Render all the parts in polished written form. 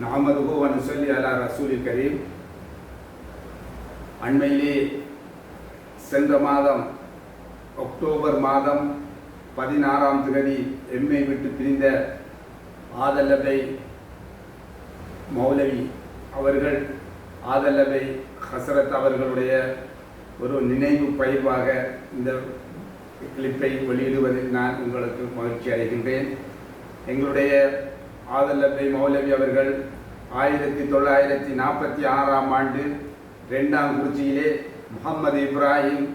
நஹ்மதுஹு வ நுஸல்லி அலா ரசூலில் கரீம். அண்மையிலே சென்ற மாதம் அக்டோபர் மாதம் 16ஆம் தேதி எம்மை விட்டு பிரிந்த ஆதல்லபை மௌலவி அவர்கள், ஆதல்லபை ஹசரத் அவர்களுடைய ஒரு நினைவு பயிர்வாக இந்த கிளிப்பை வெளியிடுவதில் நான் உங்களுக்கு மகிழ்ச்சி அடைகின்றேன். எங்களுடைய ஆதல்லபை மௌலவி அவர்கள் 1946ஆம் ஆண்டு 2ஆம் குறிச்சியிலே முகமது இப்ராஹிம்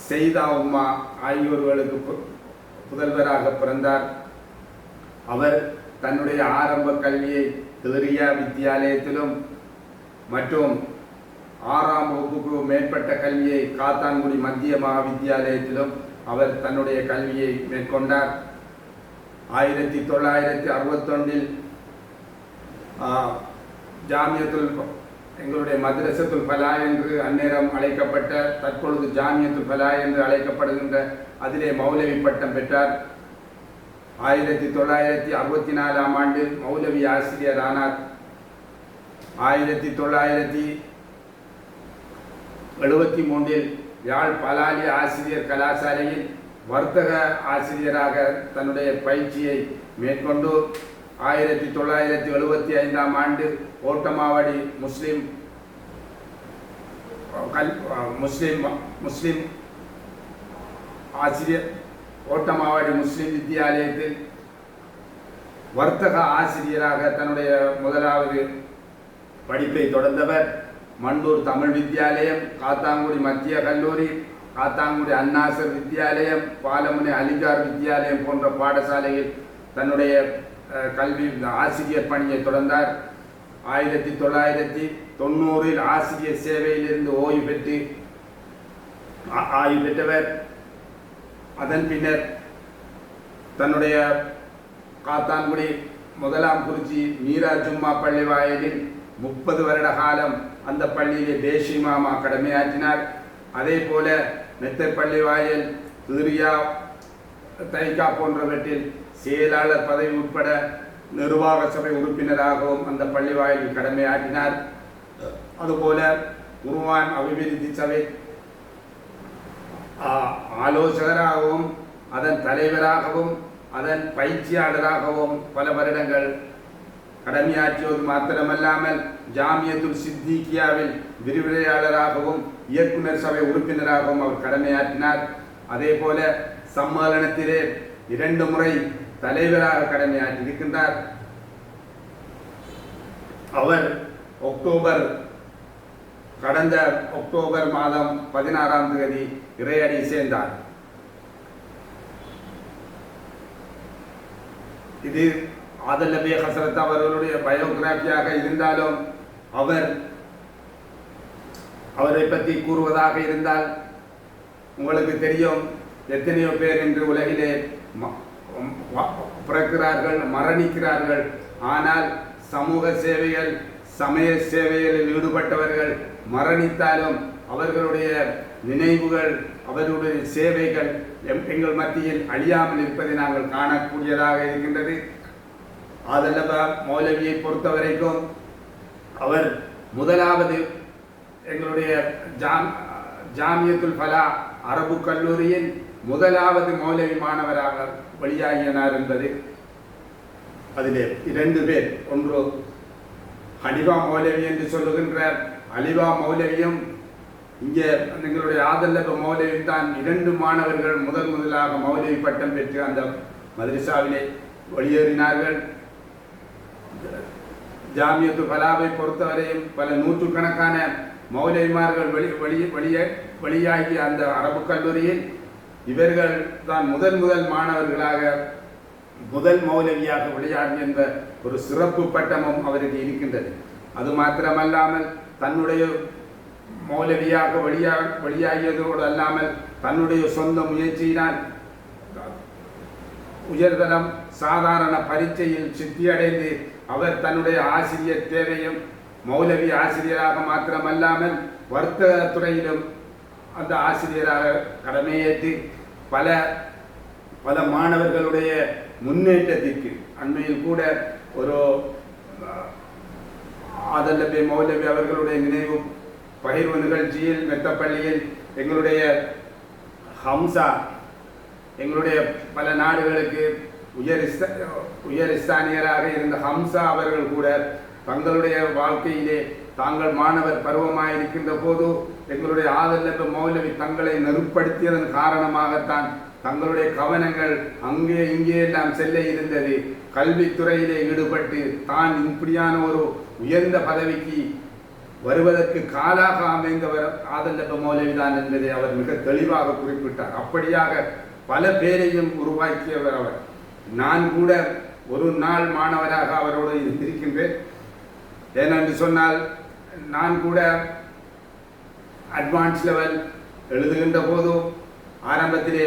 செய்தா உம்மா ஆகியோர்களுக்கு புதல்வராக பிறந்தார். அவர் தன்னுடைய ஆரம்ப கல்வியை திரியா வித்தியாலயத்திலும் மற்றும் 6ஆம் வகுப்புக்கு மேற்பட்ட கல்வியை காத்தான்குடி மத்திய மகாவித்தியாலயத்திலும் அவர் தன்னுடைய கல்வியை மேற்கொண்டார். 1961 ஜாமியத்துல் எங்களுடைய மദ്രസத்துல் ஃபலா என்று அந்நேரம் அழைக்கப்பட்ட, தற்பொழுது ஜாமியத்துல் ஃபலா என்று அழைக்கப்படுகின்ற அதிலே மௌலவி பட்டம் பெற்றார். 1964ஆம் ஆண்டு மௌலவி ஆசிரியர் ஆனார். 1973 யாழ் பலாலி ஆசிரியர் கலாசாலையில் வர்த்தக ஆசிரியராக தன்னுடைய பயிற்சியை மேற்கொண்டு 1975ஆம் ஆண்டு ஓட்டமாவடி முஸ்லிம் ஆசிரியர் ஓட்டமாவடி முஸ்லிம் வித்தியாலயத்தில் வர்த்தக ஆசிரியராக தன்னுடைய முதலாவது படிப்பை தொடர்ந்தவர். மண்டூர் தமிழ் வித்தியாலயம், காத்தாங்குடி மத்திய கல்லூரி, காத்தாங்குடி அன்னாசர் வித்தியாலயம், பாலமுனை அலிகார் வித்தியாலயம் போன்ற பாடசாலையில் தன்னுடைய கல்வி ஆசிரியர் பணியை தொடர்ந்தார். 1990 ஆசிரியர் சேவையிலிருந்து ஓய்வு பெற்றவர். அதன் பின்னர் தன்னுடைய காத்தான்குடி 1ஆம் குறிச்சி மீரா ஜும்மா பள்ளி வாயிலில் 30 வருட காலம் அந்த பள்ளியிலே தேசிமாமா கடமையாற்றினார். அதே போல மெத்தப்பள்ளி வாயில், திரியா, தைக்கா போன்றவற்றில் செயலாளர் பதவி உட்பட நிர்வாக சபை உறுப்பினராகவும் அந்த பள்ளி வாயிலில் கடமையாற்றினார். அதுபோல குர்ஆன் அபிவிருத்தி சபை ஆலோசகராகவும் அதன் தலைவராகவும் அதன் பயிற்சியாளராகவும் பல வருடங்கள் கடமையாற்றியது மாத்திரமல்லாமல் ஜாமியத்துல் சித்திகியாவில் விரிவுரையாளராகவும் இயக்குனர் சபை உறுப்பினராகவும் அவர் கடமையாற்றினார். அதே போல சம்மேளனத்திலே 2 முறை தலைவராக கடமையாற்றியிருக்கின்றார். அவர் கடந்த அக்டோபர் மாதம் 16ஆம் தேதி இறையடி சேர்ந்தார். இது ஆதல்லபை ஹசரத் அவர்களுடைய பயோகிராஃபியாக இருந்தாலும் அவரை பற்றி கூறுவதாக இருந்தால் உங்களுக்கு தெரியும், எத்தனையோ பேர் இன்று உலகிலே பிறக்கிறார்கள், மரணிக்கிறார்கள். ஆனால் சமூக சேவைகள், சமய சேவைகளில் ஈடுபட்டவர்கள் மரணித்தாலும் அவர்களுடைய நினைவுகள், அவர்களுடைய சேவைகள் எங்கள் மத்தியில் அழியாமல் இருப்பதை நாங்கள் காணக்கூடியதாக இருக்கின்றது. ஆதல்லபை மௌலவியை பொறுத்தவரைக்கும் அவர் முதலாவது எங்களுடைய ஜாமியத்துல் ஃபலா அரபு கல்லூரியின் முதலாவது மௌலவி மாணவராக வெளியாகினார் என்பது. அதிலே 2 பேர், ஒன்று ஹனிஃபா மௌலவி என்று சொல்லுகின்ற அலிவா மௌலவியும், இங்கே எங்களுடைய ஆதல்லபை மௌலவி தான் 2 மாணவர்கள் முதலாக மௌலவி பட்டம் பெற்று அந்த மதரசாவிலே வெளியேறினார்கள். ஜாமியத்துல் ஃபலாவை பொறுத்தவரையும் பல நூற்றுக்கணக்கான மௌலவிமார்கள் வெளியாகிய அந்த அரபு கல்லூரியில் இவர்கள் தான் முதல் மாணவர்களாக முதல் மௌலவியாக வெளியாகி என்ற ஒரு சிறப்பு பட்டமும் அவருக்கு இருக்கின்றது. அது மாத்திரமல்லாமல் தன்னுடைய மௌலவியாக வெளியாகியதோடு அல்லாமல் தன்னுடைய சொந்த முயற்சியினால் உயர்தரம் சாதாரண பரீட்சையில் சித்தியடைந்து அவர் தன்னுடைய ஆசிரியர் தேவையும் மௌலவி ஆசிரியராக மாத்திரமல்லாமல் வர்த்தக துறையிலும் அந்த ஆசிரியராக கடமையேற்று பல மாணவர்களுடைய முன்னேற்றத்திற்கு அண்மையில் கூட ஒரு ஆதல்லபே மௌலவி அவர்களுடைய நினைவு பகிர்வு நிகழ்ச்சியில் மெத்தப்பள்ளியில் எங்களுடைய ஹம்சா எங்களுடைய பல நாடுகளுக்கு உயர் இஸ்தானியராக இருந்த ஹம்சா அவர்கள் கூட தங்களுடைய வாழ்க்கையிலே தாங்கள் மாணவர் பருவமாயிருக்கின்ற போது எங்களுடைய ஆதல்லப மௌலவி தங்களை நெருப்படுத்தியதன் காரணமாகத்தான் தங்களுடைய கவனங்கள் அங்கே இங்கே எல்லாம் செல்ல இருந்தது. கல்வித்துறையிலே ஈடுபட்டு தான் இப்படியான ஒரு உயர்ந்த பதவிக்கு வருவதற்கு காலாக அமைந்தவர் ஆதல்லப மௌலவிதான் என்பதை அவர் மிக தெளிவாக குறிப்பிட்டார். அப்படியாக பல பேரையும் உருவாக்கியவர் அவர். நான் கூட ஒரு நாள் மாணவராக அவரோடு இருந்திருக்கின்றேன். ஏனென்று சொன்னால் நான் கூட அட்வான்ஸ் லெவல் எழுதுகின்ற போது ஆரம்பத்திலே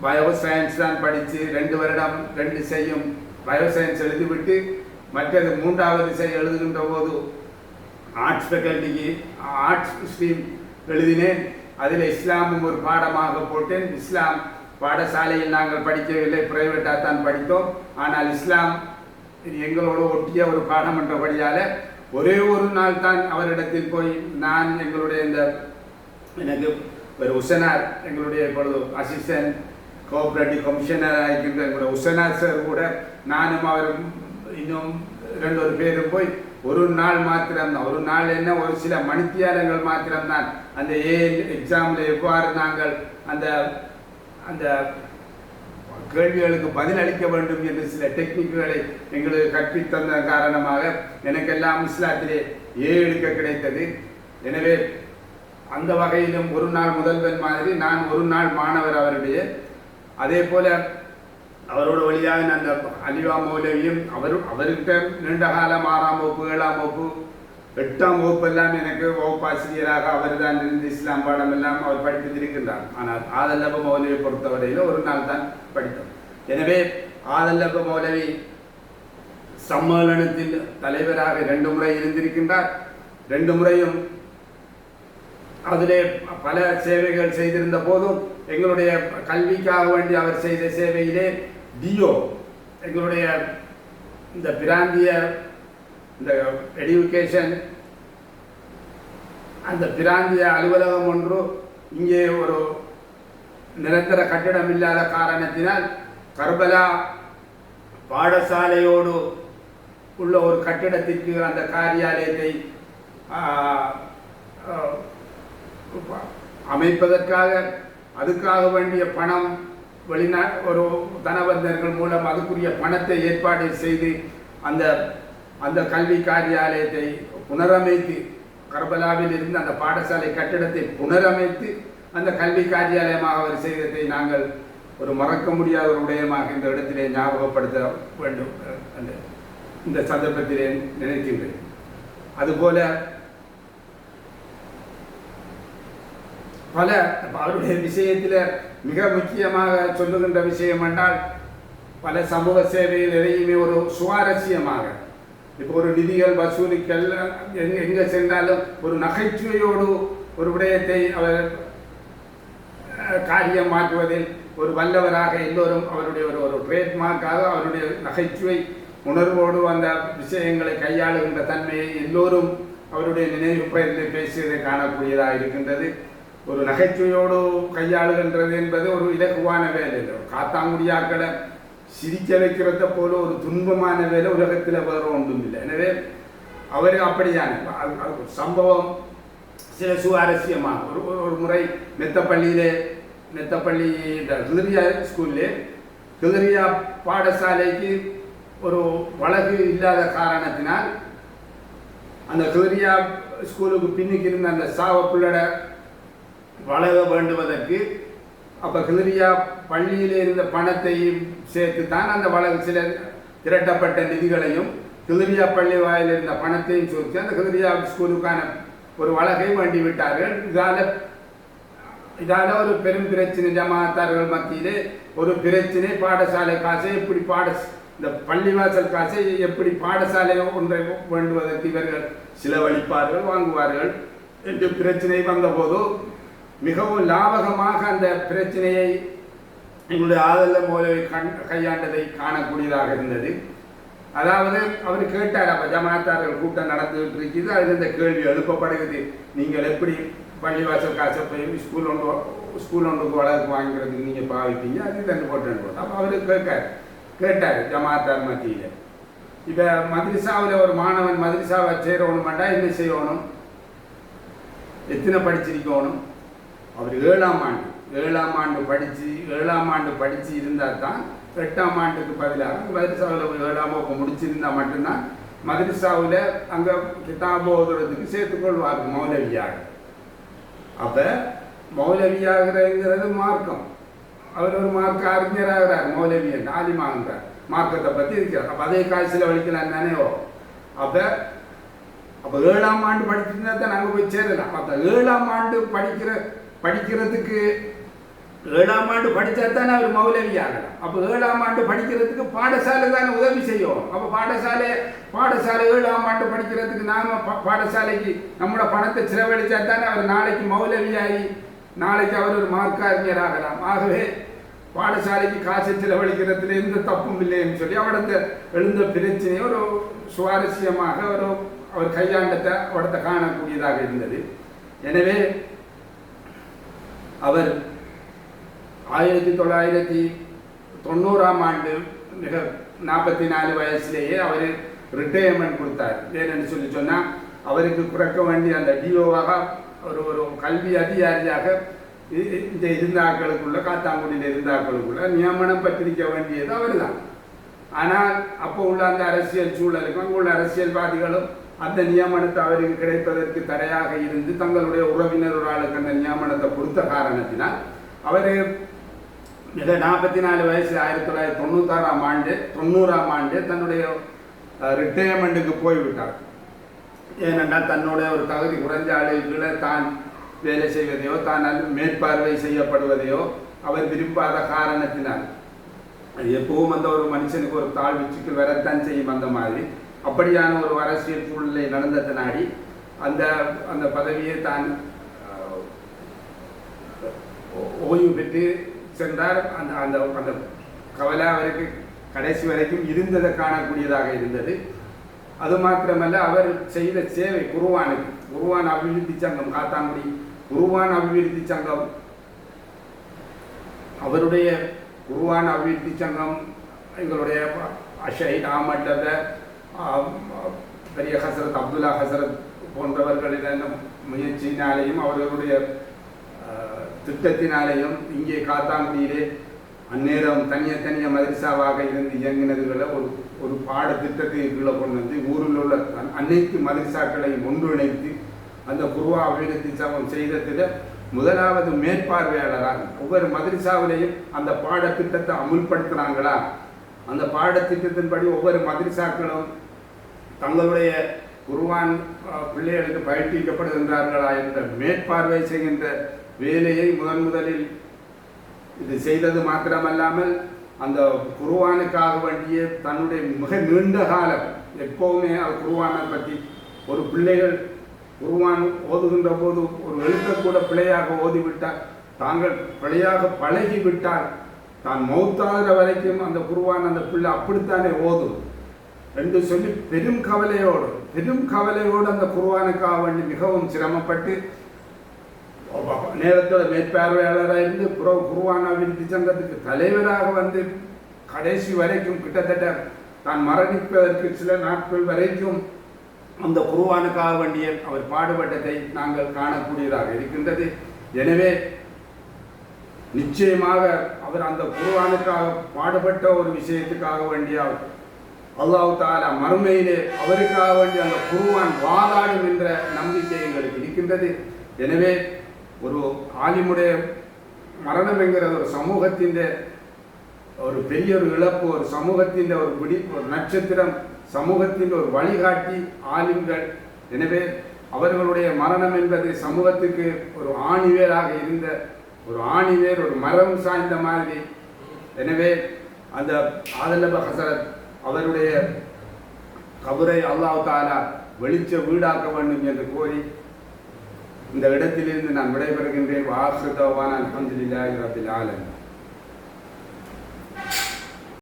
பயோசயின்ஸ் தான் படித்து 2 வருடம் 2 செய்யும் பயோசயின்ஸ் எழுதிவிட்டு மற்றது 3வது செய் எழுதுகின்ற போது ஆர்ட்ஸ் ஃபேக்கல்ட்டிக்கு ஆர்ட்ஸ் ஸ்ட்ரீம் எழுதினேன். அதில் இஸ்லாமும் ஒரு பாடமாக போட்டேன். இஸ்லாம் பாடசாலையில் நாங்கள் படிக்கவில்லை, பிரைவேட்டாக தான் படித்தோம். ஆனால் இஸ்லாம் எங்களோடு ஒட்டிய ஒரு பாடம் என்றபடியால் ஒரே ஒரு நாள் தான் அவரிடத்தில் போய் நான் எங்களுடைய எனக்கு ஒரு உசனார் எங்களுடைய இப்பொழுது அசிஸ்டன்ட் கோஆபரேட்டிவ் கமிஷனராக இருக்கின்ற எங்களுடைய உசனார் சார் கூட நானும் அவரும் இன்னும் 2 பேரும் போய் ஒரு நாள் மாத்திரம்தான், ஒரு நாள் என்ன ஒரு சில மணித்தியாலங்கள் மாத்திரம்தான் அந்த எக்ஸாமில் எவ்வாறு நாங்கள் அந்த அந்த கேள்விகளுக்கு பதிலளிக்க வேண்டும் என்று சில டெக்னிக்குகளை எங்களுக்கு கற்பித்தந்த காரணமாக எனக்கெல்லாம் இஸ்லாத்திலே எடுக்க கிடைத்தது. எனவே அந்த வகையிலும் ஒரு நாள் முதல்வன் மாதிரி நான் ஒரு நாள் மாணவர் அவருடைய. அதே போல அவரோட வழியாக அந்த அலிவா மௌலவியும் அவர்கிட்ட நீண்ட காலம் 6ஆம் வகுப்பு 7ஆம் வகுப்பு 8ஆம் வகுப்பெல்லாம் எனக்கு வகுப்பாசிரியராக அவர் தான் இருந்து இஸ்லாம் பாடம் எல்லாம் அவர் படித்திருக்கின்றார். ஆனால் ஆதல்லப மௌலவியை பொறுத்தவரையில் ஒரு நாள் தான் படித்தோம். எனவே ஆதல்லப மௌலவி சம்மேளனத்தில் தலைவராக 2 முறை இருந்திருக்கின்றார். 2 முறையும் அதிலே பல சேவைகள் செய்திருந்த போதும் எங்களுடைய கல்விக்காக வேண்டி அவர் செய்த சேவையிலே டிஓ எங்களுடைய இந்த பிராந்திய இந்த எடுகேஷன் அந்த பிராந்திய அலுவலகம் ஒன்று இங்கே ஒரு நிரந்தர கட்டிடம் இல்லாத காரணத்தினால் கர்பலா பாடசாலையோடு உள்ள ஒரு கட்டிடத்திற்கு அந்த காரியாலயத்தை அமைப்பதற்காக அதுக்காக வேண்டிய பணம் ஒரு தனவந்தர்கள் மூலம் அதுக்குரிய பணத்தை ஏற்பாடு செய்து அந்த கல்வி காரியாலயத்தை புனரமைத்து கர்பலாவில் இருந்து அந்த பாடசாலை கட்டிடத்தை புனரமைத்து அந்த கல்வி காரியாலயமாக அவர் செய்ததை நாங்கள் ஒரு மறக்க முடியாத ஒரு விடயமாக இந்த இடத்திலே ஞாபகப்படுத்த வேண்டும் இந்த சந்தர்ப்பத்திலே நினைக்கின்றேன். அதுபோல பல அவருடைய விஷயத்தில் மிக முக்கியமாக சொல்லுகின்ற விஷயம் என்றால் பல சமூக சேவையில் எதையுமே ஒரு சுவாரஸ்யமாக இப்போ ஒரு நிதிகள் வசூலிக்கல் எங்கே சென்றாலும் ஒரு நகைச்சுவையோடு ஒரு விடயத்தை அவர் காரியம் மாற்றுவதில் ஒரு வல்லவராக எல்லோரும் அவருடைய ஒரு ட்ரேட்மார்க்காக அவருடைய நகைச்சுவை உணர்வோடு அந்த விஷயங்களை கையாளுகின்ற தன்மையை எல்லோரும் அவருடைய நினைவு பெயரில் பேசியதை காணக்கூடியதாக இருக்கின்றது. ஒரு நகைச்சுவையோடு கையாளுகின்றது என்பது ஒரு இலகுவான வேலை இல்லை. காத்தாங்குடியாக்களை சிரிக்க வைக்கிறத போல ஒரு துன்பமான வேலை உலகத்தில் வேறு ஒன்றும் இல்லை. எனவே அவர் அப்படியான சம்பவம் சில சுவாரஸ்யமாக ஒரு முறை மெத்தப்பள்ளி இந்த கிளரியா ஸ்கூல்லே கிளரியா பாடசாலைக்கு ஒரு வழக்கு இல்லாத காரணத்தினால் அந்த கிளரியா ஸ்கூலுக்கு பின்னுக்கு இருந்த அந்த சாவப்புள்ளட வழங்க வேண்டுவதற்கு அப்போ கிளரியா பள்ளியில் இருந்த பணத்தையும் சேர்த்து தான் அந்த வழக்கு சில திரட்டப்பட்ட நிதிகளையும் கிளரியா பள்ளி வாயில் இருந்த பணத்தையும் சேர்த்து அந்த கிளரியா ஸ்கூலுக்கான ஒரு வழக்கை வேண்டி விட்டார்கள். இதால ஒரு பெரும் பிரச்சனை ஜமாத்தார்கள் மத்தியிலே ஒரு பிரச்சனை. பாடசாலை காசை எப்படி இந்த பள்ளிவாசல் காசை எப்படி பாடசாலை ஒன்றை வேண்டுவதற்கு இவர்கள் செலவழிப்பார்கள் வாங்குவார்கள் என்று பிரச்சனை வந்தபோது மிகவும் லாபகமாக அந்த பிரச்சனையை எங்களுடைய ஆதல்ல மௌலவி கையாண்டதை காணக்கூடியதாக இருந்தது. அதாவது அவர் கேட்டார், அப்போ ஜமாத்தார்கள் கூட்டம் நடந்துகிட்டு இருக்குது, அதில் இந்த கேள்வி எழுப்பப்படுகிறது, நீங்கள் எப்படி பள்ளிவாசல் காசை போய் ஸ்கூல் ஒன்றுக்கு வளர்க்கு வாங்கிறதுக்கு நீங்கள் பாவிப்பீங்க, அது தண்டு போட்டு. அப்போ அவர் கேட்டார் ஜமாத்தார் மத்தியில், இப்போ மദ്രஸாவில் ஒரு மாணவன் மദ്രஸாவை சேரணுமாண்டா என்ன செய்யணும், எத்தனை படிச்சிருக்கணும்? அவர் ஏழாம் ஆண்டு படித்து இருந்தால் தான் 8ஆம் ஆண்டுக்கு பதிலாக மദ്രஸாவில் 7ஆம் வகுப்பு முடிச்சிருந்தால் மட்டும்தான் மദ്രஸாவில் அங்கே கிதாபு ஓதுறதுக்கு சேர்த்துக்கொள்வார்கள் மௌலவியாக. அப்போ மௌலவியாகிறங்கிறது மார்க்கம். அவர் ஒரு மார்க்க அறிஞராகிறார், மௌலவி ஆலிமாகிறார், மார்க்கத்தை பற்றி இருக்கிறார். அப்போ அதே காசில் வலிக்கலாம் தானே. அப்போ 7ஆம் ஆண்டு படிச்சிருந்தா தான் நாங்கள் போய் சேரலாம். அப்போ 7ஆம் ஆண்டு படிக்கிறதுக்கு 7ஆம் ஆண்டு படித்தா தானே அவர் மௌலவி ஆகலாம். அப்போ 7ஆம் ஆண்டு படிக்கிறதுக்கு பாடசாலை தானே உதவி செய்யும். அப்போ பாடசாலை 7ஆம் ஆண்டு படிக்கிறதுக்கு நாம் பாடசாலைக்கு நம்மளோட பணத்தை செலவழித்தா தானே அவர் நாளைக்கு மௌலவியாகி நாளைக்கு அவர் ஒரு மார்க்க அறிஞர் ஆகலாம். ஆகவே பாடசாலைக்கு காசை செலவழிக்கிறதுல எந்த தப்பும் இல்லைன்னு சொல்லி அவடத்தை எழுந்த பிரச்சனையை ஒரு சுவாரஸ்யமாக அவர் கையாண்டத்தை அவடத்தை காணக்கூடியதாக இருந்தது. எனவே அவர் 1990ஆம் ஆண்டு மிக 44 வயசுலேயே அவர் ரிட்டையர்மெண்ட் கொடுத்தார். ஏன்னு சொன்னால் அவருக்கு குறைக்க வேண்டிய அந்த டிஓவாக ஒரு கல்வி அதிகாரியாக இந்த இருந்தாக்களுக்குள்ள காத்தாங்குடியில் இருந்தாக்களுக்குள்ள நியமனம் பத்திரிக்க வேண்டியது அவர் தான். ஆனால் அப்போ உள்ள அந்த அரசியல் சூழலுக்கும் அங்கே உள்ள அரசியல்வாதிகளும் அந்த நியமனத்தை அவருக்கு கிடைப்பதற்கு தடையாக இருந்து தங்களுடைய உறவினர் ஒரு ஆளுக்கு அந்த நியமனத்தை கொடுத்த காரணத்தினால் அவர் மிக 44 வயசு 1990ஆம் ஆண்டு தன்னுடைய ரிட்டையர்மெண்ட்டுக்கு போய்விட்டார். ஏனென்றால் தன்னுடைய ஒரு தகுதி குறைஞ்ச ஆளுகளை தான் வேலை செய்வதையோ தான் மேற்பார்வை செய்யப்படுவதையோ அவர் விரும்பாத காரணத்தினால், அது எப்பவும் அந்த ஒரு மனுஷனுக்கு ஒரு தாழ்வுச்சுக்கு வரத்தான் செய்யும். அந்த மாதிரி அப்படியான ஒரு அரசியல் சூழ்நிலை நடந்ததனாடி அந்த பதவியை தான் ஓய்வு பெற்று சென்றார். அந்த அந்த கவலை அவருக்கு கடைசி வரைக்கும் இருந்ததை காணக்கூடியதாக இருந்தது. அது மாத்திரமல்ல, அவர் செய்த சேவை குர்ஆன் அபிவிருத்தி சங்கம், காத்தாங்குடி குர்ஆன் அபிவிருத்தி சங்கம், அவருடைய குர்ஆன் அபிவிருத்தி சங்கம் எங்களுடைய ஷஹீத் அஹ்மத் பெரிய ஹசரத் அப்துல்லா ஹசரத் போன்றவர்களின் முயற்சியினாலேயும் அவர்களுடைய திட்டத்தினாலேயும் இங்கே காத்தாங்குடியிலே அந்நேரம் தனிய மதரசாவாக இருந்து இயங்கினதுகளை ஒரு பாடத்திட்டத்தை கீழே கொண்டு வந்து ஊரில் உள்ள அனைத்து மதரசாக்களையும் ஒன்றிணைத்து அந்த குர்ஆன் அபிவிருத்தி சங்கம் செய்ததில் முதலாவது மேற்பார்வையாளராக ஒவ்வொரு மதரசாவிலையும் அந்த பாடத்திட்டத்தை அமுல்படுத்துகிறாங்களா, அந்த பாடத்திட்டத்தின்படி ஒவ்வொரு மதரசாக்களும் தங்களுடைய குர்ஆன் பிள்ளைகளுக்கு பயிற்றுவிக்கப்படுகின்றார்களா என்ற மேற்பார்வை செய்கின்ற வேலையை முதலில் இது செய்தது மாத்திரமல்லாமல் அந்த குர்ஆனுக்காக வேண்டிய தன்னுடைய மிக நீண்ட காலம் எப்போவுமே அது குர்ஆனை பற்றி ஒரு பிள்ளைகள் குர்ஆன் ஓதுகின்ற போது ஒரு எழுத்தக்கூட பிழையாக ஓதிவிட்டால், தாங்கள் பிழையாக பழகிவிட்டால் தான் மௌத்தாகிற வரைக்கும் அந்த குர்ஆன் அந்த பிள்ளை அப்படித்தானே ஓதும் என்று சொல்லி பெரும் கவலையோடு அந்த குர்ஆனுக்காக வேண்டி மிகவும் சிரமப்பட்டு நேரத்தோட மேற்பார்வையாளராக இருந்து குர்ஆன் அபிவிருத்தி சங்கத்துக்கு தலைவராக வந்து கடைசி வரைக்கும் கிட்டத்தட்ட தான் மரணிப்பதற்கு சில நாட்கள் வரைக்கும் அந்த குர்ஆனுக்காக வேண்டிய அவர் பாடுபட்டதை நாங்கள் காணக்கூடியதாக இருக்கின்றது. எனவே நிச்சயமாக அவர் அந்த குர்ஆனுக்காக பாடுபட்ட ஒரு விஷயத்துக்காக வேண்டிய அல்லாஹ் தஆலா மறுமையிலே அவருக்காக வேண்டிய அந்த குர்ஆன் வாதாடும் என்ற நம்பிக்கை எங்களுக்கு இருக்கின்றது. எனவே ஒரு ஆலிமுடைய மரணம் என்கிற ஒரு சமூகத்தின் ஒரு பெரிய ஒரு இழப்பு, ஒரு சமூகத்தின் ஒரு நட்சத்திரம், சமூகத்தின் ஒரு வழிகாட்டி ஆலிம்கள். எனவே அவர்களுடைய மரணம் என்பது சமூகத்துக்கு ஒரு ஆணிவேராக இருந்த ஒரு ஆணிவேர், ஒரு மரம் சாய்ந்த மாதிரி. எனவே அந்த ஆதல்ல ஹசரத் அவருடைய கபரை அல்லாஹ் தஆலா வெளிச்ச வீடாக்க வேண்டும் என்று கோரி இந்த இடத்திலிருந்து நான் விடைபெறுகின்றேன். வாஹிரு தஅவானா அல்ஹம்துலில்லாஹி ரப்பில் ஆலமீன்.